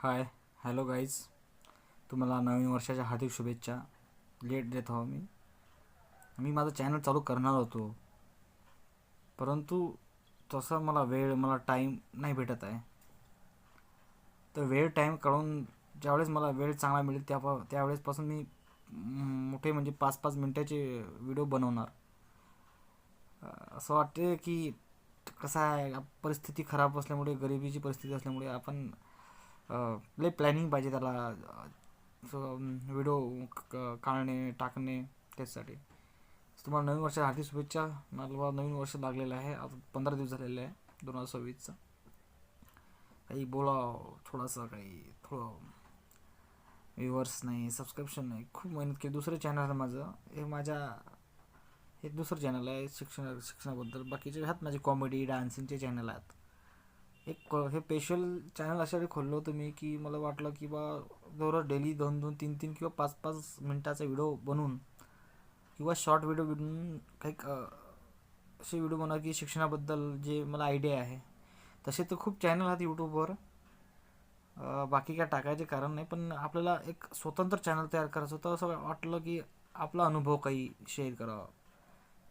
हाय, hello guys. तुम्हाला नवीन वर्षाच्या हार्दिक शुभेच्छा. लेट देत आहो मी माझं चॅनल चालू करणार होतो, परंतु तसं मला टाईम नाही भेटत आहे. तर वेळ टाईम काढून ज्यावेळेस मला वेळ चांगला मिळेल त्यावेळेसपासून मी मोठे म्हणजे 5-5 मिनटाचे व्हिडिओ बनवणार. असं वाटते की कसं आहे, परिस्थिती खराब असल्यामुळे, गरिबीची परिस्थिती असल्यामुळे आपण लय प्लॅनिंग पाहिजे त्याला. व्हिडिओ काढणे, टाकणे, त्यासाठी तुम्हाला नवीन वर्षाच्या हार्दिक शुभेच्छा. मला नवीन वर्ष लागलेलं आहे, आता 15 दिवस झालेले आहे 2026चा. काही बोला, थोडंसं थोडं व्ह्यूवर्स नाही, सबस्क्रिप्शन नाही, खूप मेहनत केली. दुसरं चॅनल आहे माझं, हे दुसरं चॅनल आहे शिक्षणाबद्दल. बाकीचे आहेत माझे कॉमेडी डान्सिंगचे चॅनल आहेत. हे स्पेशल चॅनल अशासाठी खोललं होतं मी की मला वाटलं की दररोज डेली 2-2, 3-3 किंवा 5-5 मिनटाचा व्हिडिओ बनवून किंवा शॉर्ट व्हिडिओ बनवून काही असे व्हिडिओ बनवा की शिक्षणाबद्दल जे मला आयडिया आहे. तसे तर खूप चॅनल आहेत यूट्यूबवर, बाकी काय टाकायचे कारण नाही, पण आपल्याला एक स्वतंत्र चॅनल तयार करायचं होतं. असं वाटलं की आपला अनुभव काही शेअर करावा.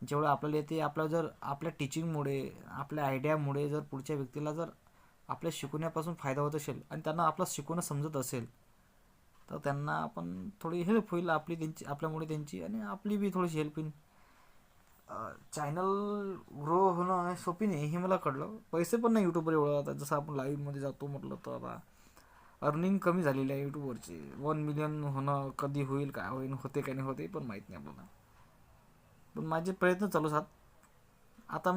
जेवढं आपल्याला येते, जर आपल्या टीचिंगमुळे, आपल्या आयडियामुळे जर पुढच्या व्यक्तीला जर आपल्या शिकवण्यापासून फायदा होत असेल आणि त्यांना आपलं शिकवणं समजत असेल, तर त्यांना आपण थोडी हेल्प होईल आपल्यामुळे त्यांची, आणि आपली बी थोडीशी हेल्प होईल. चॅनल ग्रो होणं सोपी नाही हे मला कळलं. पैसे पण नाही यूट्यूबवर एवढं. आता जसं आपण लाईव्हमध्ये जातो म्हटलं तर आता अर्निंग कमी झालेली आहे यूट्यूबवरची. 1 मिलियन होणं कधी होईल, काय होईल, होते का नाही होते पण माहीत नाही आपल्याला. पण माझे प्रयत्न चालूच आहेत. आता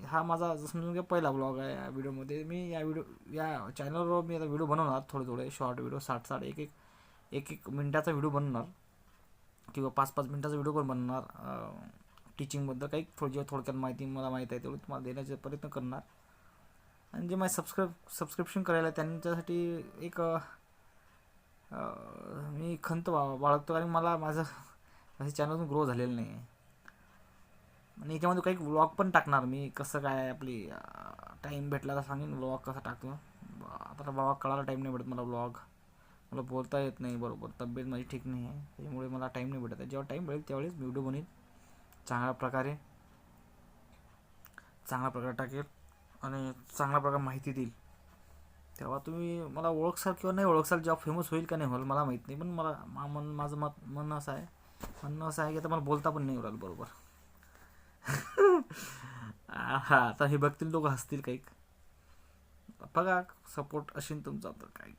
हा माझा समजून घ्या पहिला ब्लॉग आहे. या व्हिडिओमध्ये या चॅनलवर मी आता व्हिडिओ बनवणार, थोडे शॉर्ट व्हिडिओ, 60-60 एक मिनटाचा व्हिडिओ बनवणार किंवा 5-5 मिनटाचा व्हिडिओ पण बनवणार. टीचिंगबद्दल काही थोडक्यात माहिती मला माहीत आहे तेवढी तुम्हाला देण्याचा प्रयत्न करणार. आणि जे माझे सबस्क्रिप्शन करायला त्यांच्यासाठी एक मी खंत बाळगतो, कारण माझं चॅनल ग्रो झालेलं नाही आहे. आणि याच्यामध्ये काही व्लॉग पण टाकणार मी, कसं काय आपली टाईम भेटला तर सांगेन व्लॉग कसा टाकतो. आता बाबा कळायला टाईम नाही भेटत मला. मला बोलता येत नाही बरोबर, तब्येत माझी ठीक नाही आहे, त्यामुळे मला टाईम नाही भेटत आहे. जेव्हा टाईम भेटेल त्यावेळेस व्हिडिओ बनवेन, चांगल्या प्रकारे टाकेल आणि चांगल्या प्रकारे माहिती देईल. तेव्हा तुम्ही मला ओळखसाल किंवा नाही ओळखसाल, जेव्हा फेमस होईल का नाही होईल मला माहीत नाही, पण माझं म्हणणं असं आहे की आता मला बोलता पण नाही उराल बरोबर. हा, आता हे बघतील लोक हसतील काही. बघा, सपोर्ट असेल तुमचा तर काही